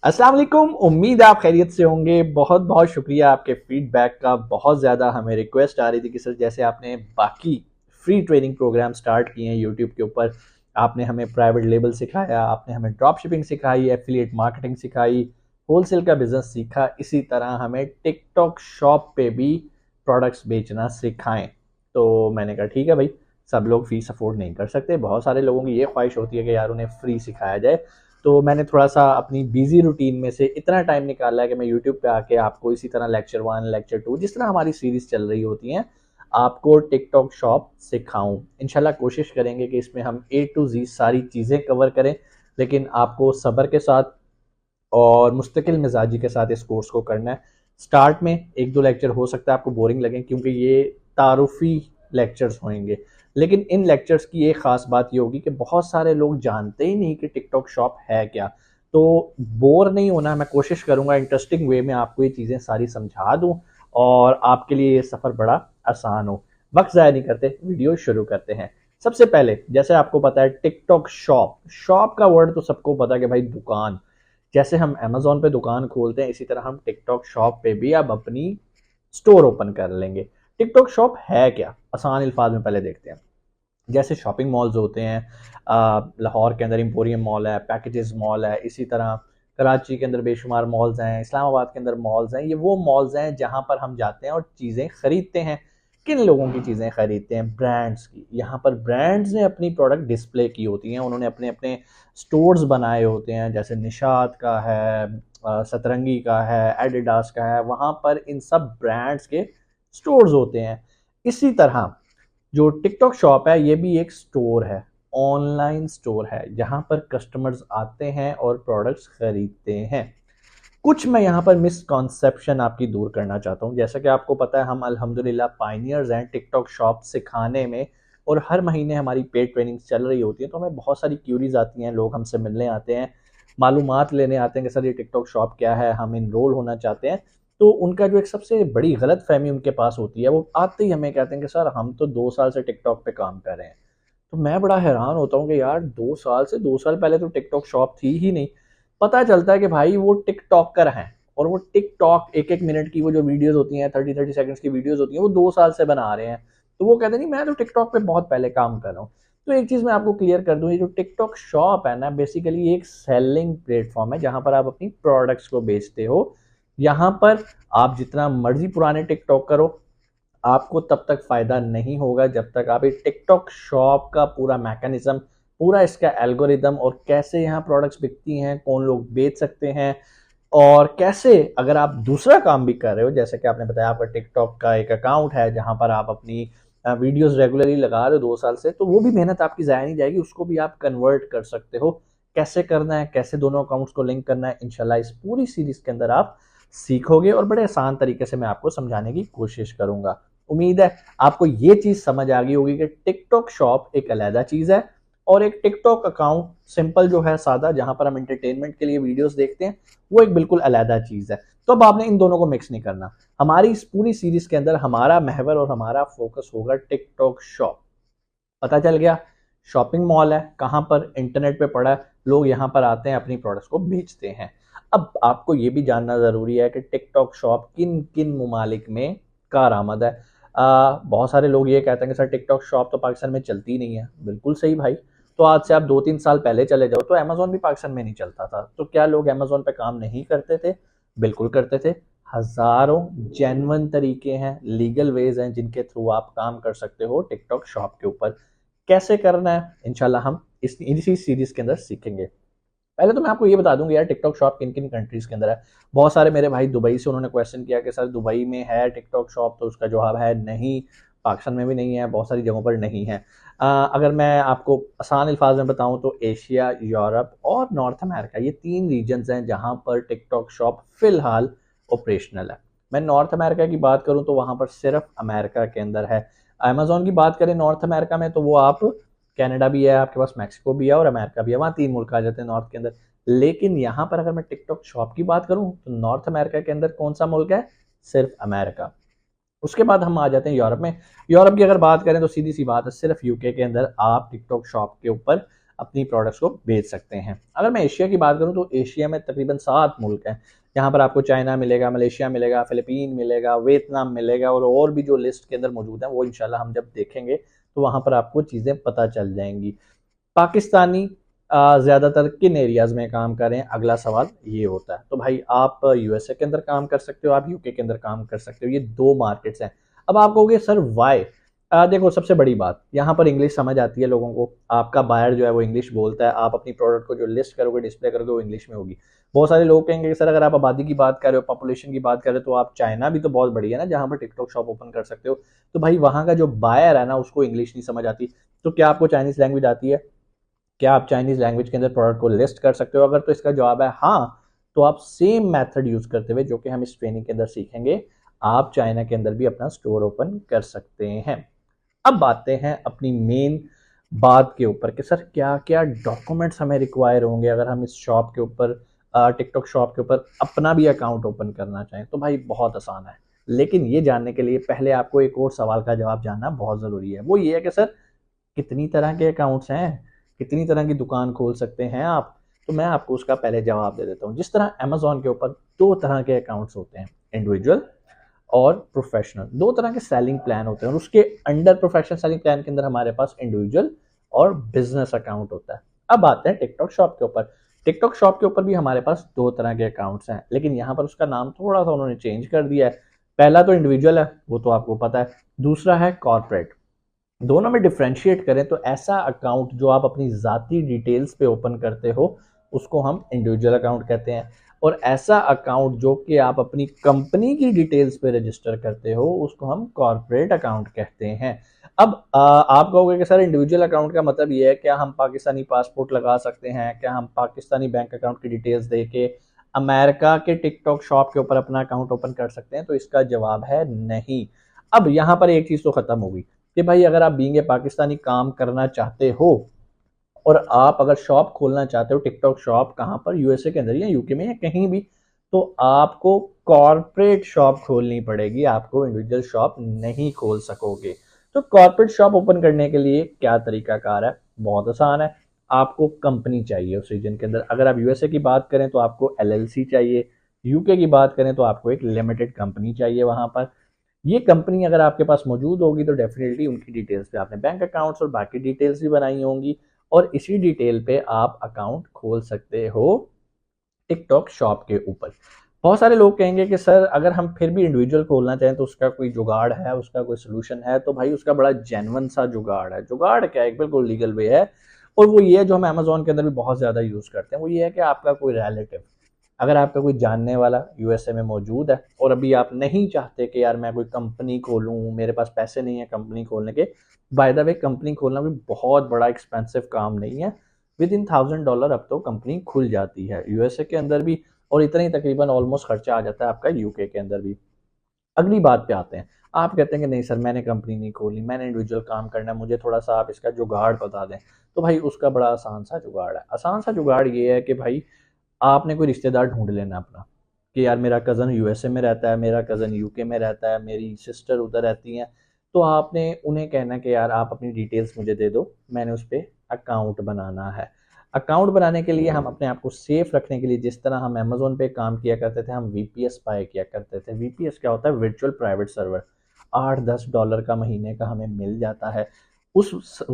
अस्सलाम वालेकुम। उम्मीद है आप खैरियत से होंगे। बहुत बहुत शुक्रिया आपके फीडबैक का। बहुत ज़्यादा हमें रिक्वेस्ट आ रही थी कि सर जैसे आपने बाकी फ्री ट्रेनिंग प्रोग्राम स्टार्ट किए हैं यूट्यूब के ऊपर, आपने हमें प्राइवेट लेबल सिखाया, आपने हमें ड्रॉप शिपिंग सिखाई, एफिलिएट मार्केटिंग सिखाई, होलसेल का बिजनेस सीखा, इसी तरह हमें टिकटॉक शॉप पे भी प्रोडक्ट्स बेचना सिखाएं। तो मैंने कहा ठीक है भाई, सब लोग फीस अफोर्ड नहीं कर सकते, बहुत सारे लोगों की ये ख्वाहिश होती है कि यार उन्हें फ्री सिखाया जाए। तो मैंने थोड़ा सा अपनी बिजी रूटीन में से इतना टाइम निकाला है कि मैं यूट्यूब पे आके आपको इसी तरह लेक्चर 1 लेक्चर 2 जिस तरह हमारी सीरीज चल रही होती हैं आपको टिकटॉक शॉप सिखाऊं। इंशाल्लाह कोशिश करेंगे कि इसमें हम ए टू जी सारी चीज़ें कवर करें, लेकिन आपको सब्र के साथ और मुस्तकिल मिजाजी के साथ इस कोर्स को करना है। स्टार्ट में एक दो लेक्चर हो सकता है आपको बोरिंग लगे, क्योंकि ये तारुफी लेक्चर्स होंगे, लेकिन इन लेक्चर्स की एक ख़ास बात ये होगी कि बहुत सारे लोग जानते ही नहीं कि टिकटॉक शॉप है क्या। तो बोर नहीं होना, मैं कोशिश करूँगा इंटरेस्टिंग वे में आपको ये चीज़ें सारी समझा दूँ और आपके लिए ये सफ़र बड़ा आसान हो। वक्त ज़ाया नहीं करते, वीडियो शुरू करते हैं। सबसे पहले जैसे आपको पता है टिकटॉक शॉप, शॉप का वर्ड तो सबको पता है कि भाई दुकान। जैसे हम अमेज़न पे दुकान खोलते हैं, इसी तरह हम टिकटॉक शॉप पे भी अब अपनी स्टोर ओपन कर लेंगे। टिकटॉक शॉप है क्या, आसान अल्फाज में पहले देखते हैं। जैसे शॉपिंग मॉल्स होते हैं, लाहौर के अंदर एम्पोरियम मॉल है, पैकेजेस मॉल है, इसी तरह कराची के अंदर बेशुमार मॉल्स हैं, इस्लामाबाद के अंदर मॉल्स हैं। ये वो मॉल्स हैं जहाँ पर हम जाते हैं और चीज़ें खरीदते हैं। किन लोगों की चीज़ें खरीदते हैं? ब्रांड्स की। यहाँ पर ब्रांड्स ने अपनी प्रोडक्ट डिस्प्ले की होती हैं, उन्होंने अपने अपने स्टोर्स बनाए होते हैं, जैसे निशात का है, सतरंगी का है, एडिडास का है। वहाँ पर इन सब ब्रांड्स के स्टोर्स होते हैं। इसी तरह जो टिकटॉक शॉप है ये भी एक स्टोर है, ऑनलाइन स्टोर है, जहां पर कस्टमर्स आते हैं और प्रोडक्ट्स खरीदते हैं। कुछ मैं यहाँ पर मिसकॉन्सेप्शन आपकी दूर करना चाहता हूँ। जैसा कि आपको पता है हम अल्हम्दुलिल्लाह पायनियर्स हैं टिकटॉक शॉप सिखाने में, और हर महीने हमारी पेड ट्रेनिंग चल रही होती है। तो हमें बहुत सारी क्यूरीज आती हैं, लोग हमसे मिलने आते हैं, मालूमात लेने आते हैं कि सर ये टिकटॉक शॉप क्या है, हम इनरोल होना चाहते हैं। तो उनका जो एक सबसे बड़ी गलत फहमी उनके पास होती है, वो आते ही हमें कहते हैं कि सर हम तो 2 साल से टिकटॉक पे काम कर रहे हैं। तो मैं बड़ा हैरान होता हूँ कि यार 2 साल से, 2 साल पहले तो टिकटॉक शॉप थी ही नहीं। पता चलता है कि भाई वो टिकटॉकर हैं, और वो टिकटॉक एक एक मिनट की वो जो वीडियोस होती हैं, 30-30 सेकंड्स की वीडियोस होती हैं, वो 2 साल से बना रहे हैं। तो वो कहते नहीं मैं तो टिकटॉक पे बहुत पहले काम कर रहा हूँ। तो एक चीज़ मैं आपको क्लियर कर दूँ, ये जो टिकटॉक शॉप है ना, बेसिकली एक सेलिंग प्लेटफॉर्म है जहाँ पर आप अपनी प्रोडक्ट्स को बेचते हो। यहाँ पर आप जितना मर्जी पुराने टिकटॉक करो, आपको तब तक फायदा नहीं होगा जब तक आप एक टिकटॉक शॉप का पूरा मैकेनिज्म, पूरा इसका एल्गोरिदम, और कैसे यहाँ प्रोडक्ट्स बिकती हैं, कौन लोग बेच सकते हैं, और कैसे अगर आप दूसरा काम भी कर रहे हो, जैसे कि आपने बताया आपका टिकटॉक का एक अकाउंट है जहां पर आप अपनी वीडियोस रेगुलरली लगा रहे हो 2 साल से, तो वो भी मेहनत आपकी ज़ाया नहीं जाएगी, उसको भी आप कन्वर्ट कर सकते हो। कैसे करना है, कैसे दोनों अकाउंट्स को लिंक करना है, इंशाल्लाह इस पूरी सीरीज के अंदर आप सीखोगे, और बड़े आसान तरीके से मैं आपको समझाने की कोशिश करूंगा। उम्मीद है आपको ये चीज़ समझ आ गई होगी कि टिकटॉक शॉप एक अलहदा चीज़ है, और एक टिकटॉक अकाउंट सिंपल जो है सादा, जहां पर हम एंटरटेनमेंट के लिए वीडियोस देखते हैं, वो एक बिल्कुल अलहदा चीज़ है। तो अब आपने इन दोनों को मिक्स नहीं करना। हमारी इस पूरी सीरीज के अंदर हमारा महवर और हमारा फोकस होगा टिकटॉक शॉप। पता चल गया, शॉपिंग मॉल है, कहाँ पर, इंटरनेट पे पड़ा है, लोग यहाँ पर आते हैं अपनी प्रोडक्ट्स को बेचते हैं। अब आपको ये भी जानना ज़रूरी है कि टिकटॉक शॉप किन किन ममालिक में कारआमद है। बहुत सारे लोग ये कहते हैं कि सर टिकटॉक शॉप तो पाकिस्तान में चलती नहीं है। बिल्कुल सही भाई। तो आज से आप 2-3 साल पहले चले जाओ तो अमेजोन भी पाकिस्तान में नहीं चलता था। तो क्या लोग अमेजोन पे काम नहीं करते थे? बिल्कुल करते थे। हजारों जेन्युइन तरीके हैं, लीगल वेज हैं जिनके थ्रू आप काम कर सकते हो टिकटॉक शॉप के ऊपर। कैसे करना है इंशाल्लाह हम इसी सीरीज के अंदर सीखेंगे। पहले तो मैं आपको ये बता दूंगा यार टिकटॉक शॉप किन किन कंट्रीज के अंदर है। बहुत सारे मेरे भाई दुबई से, उन्होंने क्वेश्चन किया कि सर दुबई में है टिकटॉक शॉप, तो उसका जवाब है नहीं। पाकिस्तान में भी नहीं है, बहुत सारी जगहों पर नहीं है। अगर मैं आपको आसान अल्फाज में बताऊं तो एशिया, यूरोप और नॉर्थ अमेरिका, ये 3 रीजन्स हैं जहां पर टिकटॉक शॉप फिलहाल ऑपरेशनल है। मैं नॉर्थ अमेरिका की बात करूं तो वहां पर सिर्फ अमेरिका के अंदर है। अमेजोन की बात करें नॉर्थ अमेरिका में, तो वो आप कनाडा भी है आपके पास, मैक्सिको भी है और अमेरिका भी है, वहाँ 3 मुल्क आ जाते हैं नॉर्थ के अंदर। लेकिन यहाँ पर अगर मैं टिकटॉक शॉप की बात करूँ तो नॉर्थ अमेरिका के अंदर कौन सा मुल्क है? सिर्फ अमेरिका। उसके बाद हम आ जाते हैं यूरोप में। यूरोप की अगर बात करें तो सीधी सी बात है, सिर्फ यूके के अंदर आप टिकटॉक शॉप के ऊपर अपनी प्रोडक्ट्स को बेच सकते हैं। अगर मैं एशिया की बात करूँ तो एशिया में तकरीबन 7 मुल्क हैं। यहाँ पर आपको चाइना मिलेगा, मलेशिया मिलेगा, फिलीपीन मिलेगा, वियतनाम मिलेगा और भी जो लिस्ट के अंदर मौजूद हैं वो इंशाल्लाह हम जब देखेंगे तो वहाँ पर आपको चीज़ें पता चल जाएंगी। पाकिस्तानी ज़्यादातर किन एरियाज़ में काम कर रहे हैं, अगला सवाल ये होता है। तो भाई आप यूएसए के अंदर काम कर सकते हो, आप यूके के अंदर काम कर सकते हो, ये 2 मार्केट्स हैं। अब आप कहोगे सर व्हाई? देखो सबसे बड़ी बात, यहाँ पर इंग्लिश समझ आती है लोगों को, आपका बायर जो है वो इंग्लिश बोलता है, आप अपनी प्रोडक्ट को जो लिस्ट करोगे, डिस्प्ले करोगे वो इंग्लिश में होगी। बहुत सारे लोग कहेंगे कि सर अगर आप आबादी की बात कर रहे हो, पॉपुलेशन की बात कर रहे हो तो आप चाइना भी तो बहुत बड़ी है ना जहाँ पर टिकटॉक शॉप ओपन कर सकते हो। तो भाई वहाँ का जो बायर है ना उसको इंग्लिश नहीं समझ आती। तो क्या आपको चाइनीज़ लैंग्वेज आती है? क्या आप चाइनीज लैंग्वेज के अंदर प्रोडक्ट को लिस्ट कर सकते हो? अगर तो इसका जवाब है हाँ, तो आप सेम मेथड यूज करते हुए जो कि हम इस ट्रेनिंग के अंदर सीखेंगे, आप चाइना के अंदर भी अपना स्टोर ओपन कर सकते हैं। अब आते हैं अपनी मेन बात के ऊपर कि सर क्या क्या डॉक्यूमेंट्स हमें रिक्वायर होंगे अगर हम इस शॉप के ऊपर, टिकटॉक शॉप के ऊपर अपना भी अकाउंट ओपन करना चाहें। तो भाई बहुत आसान है, लेकिन ये जानने के लिए पहले आपको एक और सवाल का जवाब जानना बहुत ज़रूरी है। वो ये है कि सर कितनी तरह के अकाउंट्स हैं, कितनी तरह की दुकान खोल सकते हैं आप? तो मैं आपको उसका पहले जवाब दे देता हूँ। जिस तरह अमेजोन के ऊपर 2 तरह के अकाउंट्स होते हैं, इंडिविजुअल और प्रोफेशनल, 2 तरह के सेलिंग प्लान होते हैं और उसके अंडर प्रोफेशनल सेलिंग प्लान के अंदर हमारे पास इंडिविजुअल और बिजनेस अकाउंट होता है। अब आते हैं टिकटॉक शॉप के ऊपर। टिकटॉक शॉप के ऊपर भी हमारे पास 2 तरह के अकाउंट्स हैं, लेकिन यहाँ पर उसका नाम थोड़ा सा उन्होंने चेंज कर दिया है। पहला तो इंडिविजुअल है, वो तो आपको पता है, दूसरा है कॉर्पोरेट। दोनों में डिफ्रेंशिएट करें तो ऐसा अकाउंट जो आप अपनी ज़ाती डिटेल्स पे ओपन करते हो उसको हम इंडिविजुअल अकाउंट कहते हैं, और ऐसा अकाउंट जो कि आप अपनी कंपनी की डिटेल्स पे रजिस्टर करते हो उसको हम कॉर्पोरेट अकाउंट कहते हैं। अब आप कहोगे कि सर इंडिविजुअल अकाउंट का मतलब ये है क्या हम पाकिस्तानी पासपोर्ट लगा सकते हैं, क्या हम पाकिस्तानी बैंक अकाउंट की डिटेल्स दे के अमेरिका के टिकटॉक शॉप के ऊपर अपना अकाउंट ओपन कर सकते हैं? तो इसका जवाब है नहीं। अब यहाँ पर एक चीज़ तो ख़त्म हो गई कि भाई अगर आप बीइंग ए पाकिस्तानी काम करना चाहते हो और आप अगर शॉप खोलना चाहते हो टिकटॉक शॉप, कहाँ पर, यूएसए के अंदर या यूके में या कहीं भी, तो आपको कॉर्पोरेट शॉप खोलनी पड़ेगी, आपको इंडिविजुअल शॉप नहीं खोल सकोगे। तो कॉर्पोरेट शॉप ओपन करने के लिए क्या तरीकाकार है? बहुत आसान है। आपको कंपनी चाहिए उस रीजन के अंदर। अगर आप यूएसए की बात करें तो आपको एलएलसी चाहिए, यूके की बात करें तो आपको एक लिमिटेड कंपनी चाहिए। वहां पर ये कंपनी अगर आपके पास मौजूद होगी तो डेफिनेटली उनकी डिटेल्स पे आपने बैंक अकाउंट्स और बाकी डिटेल्स भी बनाई होंगी और इसी डिटेल पे आप अकाउंट खोल सकते हो टिकटॉक शॉप के ऊपर। बहुत सारे लोग कहेंगे कि सर अगर हम फिर भी इंडिविजुअल खोलना चाहें तो उसका कोई जुगाड़ है, उसका कोई सोल्यूशन है? तो भाई उसका बड़ा जेन्युइन सा जुगाड़ है। जुगाड़ क्या है? एक बिल्कुल लीगल वे है, और वो ये है जो हम अमेजोन के अंदर भी बहुत ज़्यादा यूज़ करते हैं। वो ये है कि आपका कोई रिलेटिव, अगर आपका कोई जानने वाला यूएसए में मौजूद है और अभी आप नहीं चाहते कि यार मैं कोई कंपनी खोलूँ, मेरे पास पैसे नहीं है कंपनी खोलने के। बाय द वे कंपनी खोलना भी बहुत बड़ा एक्सपेंसिव काम नहीं है, विद इन $1000 अब तो कंपनी खुल जाती है यूएसए के अंदर भी, और इतना ही तकरीबन ऑलमोस्ट खर्चा आ जाता है आपका यूके के अंदर भी। अगली बात पे आते हैं। आप कहते हैं कि नहीं सर मैंने कंपनी नहीं खोली, मैंने इंडिविजुअल काम करना है, मुझे थोड़ा सा आप इसका जुगाड़ बता दें। तो भाई उसका बड़ा आसान सा जुगाड़ है। आसान सा जुगाड़ ये है कि भाई आपने कोई रिश्तेदार ढूंढ लेना अपना, कि यार मेरा कज़न यूएसए में रहता है, मेरा कज़न यूके में रहता है, मेरी सिस्टर उधर रहती हैं। तो आपने उन्हें कहना कि यार आप अपनी डिटेल्स मुझे दे दो, मैंने उस पर अकाउंट बनाना है। अकाउंट बनाने के लिए हम अपने आप को सेफ रखने के लिए जिस तरह हम अमेजोन पे काम किया करते थे, हम वीपीएस बाय किया करते थे। वीपीएस क्या होता है? Virtual private server. $8-10 का महीने का हमें मिल जाता है। वो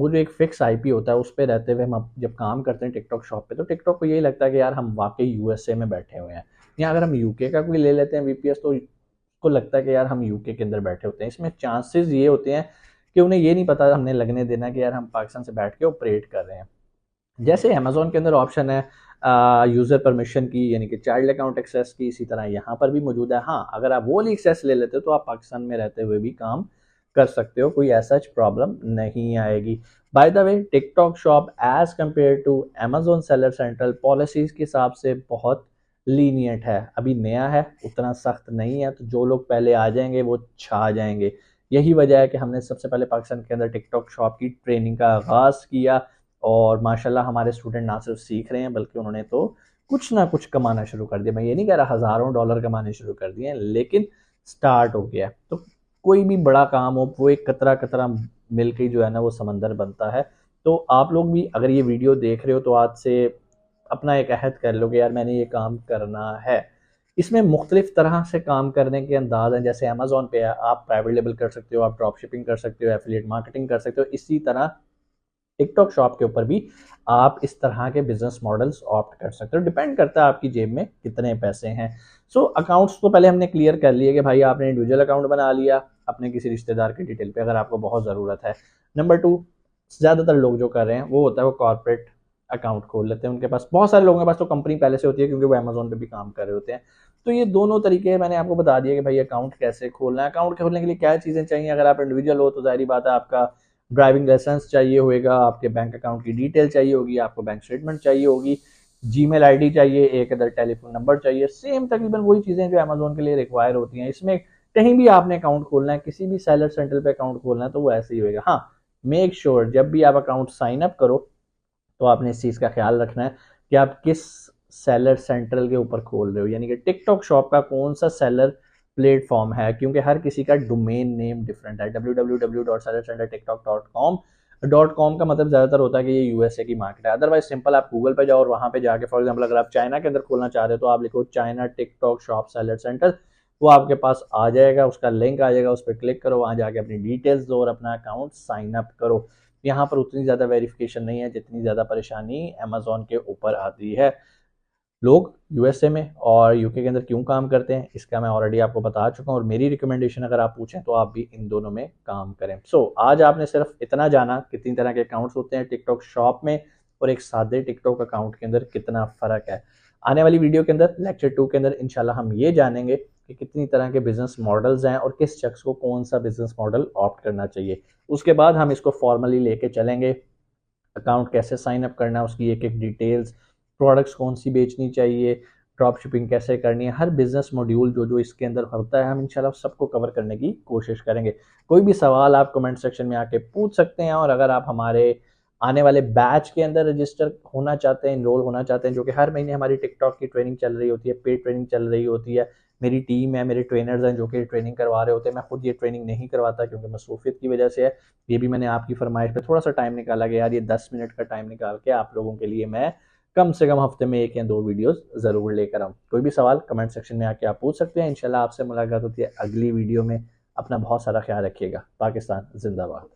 जो एक फिक्स आईपी होता है उस पे रहते हुए हम जब काम करते हैं टिकटॉक शॉप पे, तो टिकटॉक को यही लगता है कि यार हम वाकई यूएसए में बैठे हुए हैं। या अगर हम यूके का कोई ले लेते हैं वीपीएस तो उसको लगता है कि यार हम यूके के अंदर बैठे होते हैं। इसमें चांसेस ये होते हैं कि उन्हें ये नहीं पता हमने लगने देना कि यार हम पाकिस्तान से बैठ के ऑपरेट कर रहे हैं। जैसे अमेजोन के अंदर ऑप्शन है यूज़र परमिशन की, यानी कि चाइल्ड अकाउंट एक्सेस की, इसी तरह यहाँ पर भी मौजूद है। हाँ, अगर आप वो वाली एक्सेस ले लेते हो तो आप पाकिस्तान में रहते हुए भी काम कर सकते हो, कोई ऐसा प्रॉब्लम नहीं आएगी। By the way TikTok shop as compare to Amazon seller central policies के हिसाब से बहुत लीनियंट है, अभी नया है, उतना सख्त नहीं है। तो जो लोग पहले आ जाएंगे वो छा जाएंगे। यही वजह है कि हमने सबसे पहले पाकिस्तान के अंदर टिकटॉक शॉप की ट्रेनिंग का आगाज़ किया, और माशाल्लाह हमारे स्टूडेंट ना सिर्फ सीख रहे हैं बल्कि उन्होंने तो कुछ ना कुछ कमाना शुरू कर दिया। मैं ये नहीं कह रहा हज़ारों डॉलर कमाने शुरू कर दिए हैं, लेकिन स्टार्ट हो गया। तो कोई भी बड़ा काम हो वो एक कतरा कतरा मिल के जो है ना वो समंदर बनता है। तो आप लोग भी अगर ये वीडियो देख रहे हो तो आज से अपना एक अहद कर लो कि यार मैंने ये काम करना है। इसमें मुख्तलिफ तरह से काम करने के अंदाज हैं, जैसे अमेजोन पे है, आप प्राइवेट लेबल कर सकते हो, आप ड्रॉप शिपिंग कर सकते हो, एफिलिएट मार्केटिंग कर सकते हो। इसी तरह टिकटॉक शॉप के ऊपर भी आप इस तरह के बिजनेस मॉडल्स ऑप्ट कर सकते हो। डिपेंड करता है आपकी जेब में कितने पैसे हैं। सो अकाउंट्स तो पहले हमने क्लियर कर लिए कि भाई आपने इंडिविजुअल अकाउंट बना लिया अपने किसी रिश्तेदार की डिटेल पे अगर आपको बहुत ज़रूरत है। नंबर टू, ज़्यादातर लोग जो कर रहे हैं वो होता है वो कॉर्पोरेट अकाउंट खोल लेते हैं। उनके पास बहुत सारे लोगों के पास तो कंपनी पहले से होती है क्योंकि वो अमेजोन पे भी काम कर रहे होते हैं। तो ये दोनों तरीके मैंने आपको बता दिया कि भाई अकाउंट कैसे खोलना है। अकाउंट खोलने के लिए क्या चीज़ें चाहिए। अगर आप इंडिविजुअल हो तो जाहिर बात है आपका ड्राइविंग लाइसेंस चाहिए होगा, आपके बैंक अकाउंट की डिटेल चाहिए होगी, आपको बैंक स्टेटमेंट चाहिए होगी, जीमेल आईडी चाहिए, एक अदर टेलीफोन नंबर चाहिए। सेम तकरीबन वही चीज़ें जो अमेजोन के लिए रिक्वायर होती हैं। इसमें कहीं भी आपने अकाउंट खोलना है, किसी भी सेलर सेंटर पे अकाउंट खोलना है तो वो ऐसे ही होगा। हाँ, मेक श्योर जब भी आप अकाउंट साइन अप करो तो आपने इस चीज़ का ख्याल रखना है कि आप किस सेलर सेंट्रल के ऊपर खोल रहे हो, यानी कि टिकटॉक शॉप का कौन सा सेलर प्लेटफॉर्म है, क्योंकि हर किसी का डोमेन नेम डिफरेंट है। www.sellercentertiktok.com का मतलब ज़्यादातर होता है कि ये यूएसए की मार्केट है। अदरवाइज सिंपल आप गूगल पे जाओ और वहाँ पे जाके फॉर एग्जांपल अगर आप चाइना के अंदर खोलना चाह रहे हो तो आप लिखो China TikTok shop seller centre, वो आपके पास आ जाएगा, उसका लिंक आ जाएगा, उस पर क्लिक करो, वहाँ जाके अपनी डिटेल्स दो और अपना अकाउंट साइन अप करो। यहाँ पर उतनी ज़्यादा वेरिफिकेशन नहीं है जितनी ज़्यादा परेशानी अमेजोन के ऊपर आती है। लोग यूएसए में और यूके के अंदर क्यों काम करते हैं इसका मैं ऑलरेडी आपको बता चुका हूँ और मेरी रिकमेंडेशन अगर आप पूछें तो आप भी इन दोनों में काम करें। आज आपने सिर्फ इतना जाना कितनी तरह के अकाउंट्स होते हैं टिकटॉक शॉप में और एक सादे टिकटॉक अकाउंट के अंदर कितना फ़र्क है। आने वाली वीडियो के अंदर लेक्चर 2 के अंदर इंशाल्लाह हम ये जानेंगे कि कितनी तरह के बिजनेस मॉडल्स हैं और किस शख्स को कौन सा बिजनेस मॉडल ऑप्ट करना चाहिए। उसके बाद हम इसको फॉर्मली लेके चलेंगे, अकाउंट कैसे साइन अप करना है, उसकी एक एक डिटेल्स, प्रोडक्ट्स कौन सी बेचनी चाहिए, ड्रॉप शिपिंग कैसे करनी है, हर बिजनेस मॉड्यूल जो जो इसके अंदर होता है हम इंशाल्लाह सबको कवर करने की कोशिश करेंगे। कोई भी सवाल आप कमेंट सेक्शन में आके पूछ सकते हैं और अगर आप हमारे आने वाले बैच के अंदर रजिस्टर होना चाहते हैं, इनरोल होना चाहते हैं, जो कि हर महीने हमारी टिकटॉक की ट्रेनिंग चल रही होती है, पेड ट्रेनिंग चल रही होती है, मेरी टीम है, मेरे ट्रेनर्स हैं जो कि ट्रेनिंग करवा रहे होते हैं। मैं खुद ये ट्रेनिंग नहीं करवाता क्योंकि मसरूफियत की वजह से है। ये भी मैंने आपकी फरमाइश पे थोड़ा सा टाइम निकाला कि यार ये 10 मिनट का टाइम निकाल के आप लोगों के लिए मैं कम से कम हफ्ते में 1 या 2 वीडियोस ज़रूर लेकर आऊँ। कोई भी सवाल कमेंट सेक्शन में आके आप पूछ सकते हैं। इंशाल्लाह आपसे मुलाकात होती है अगली वीडियो में। अपना बहुत सारा ख्याल रखिएगा। पाकिस्तान जिंदाबाद।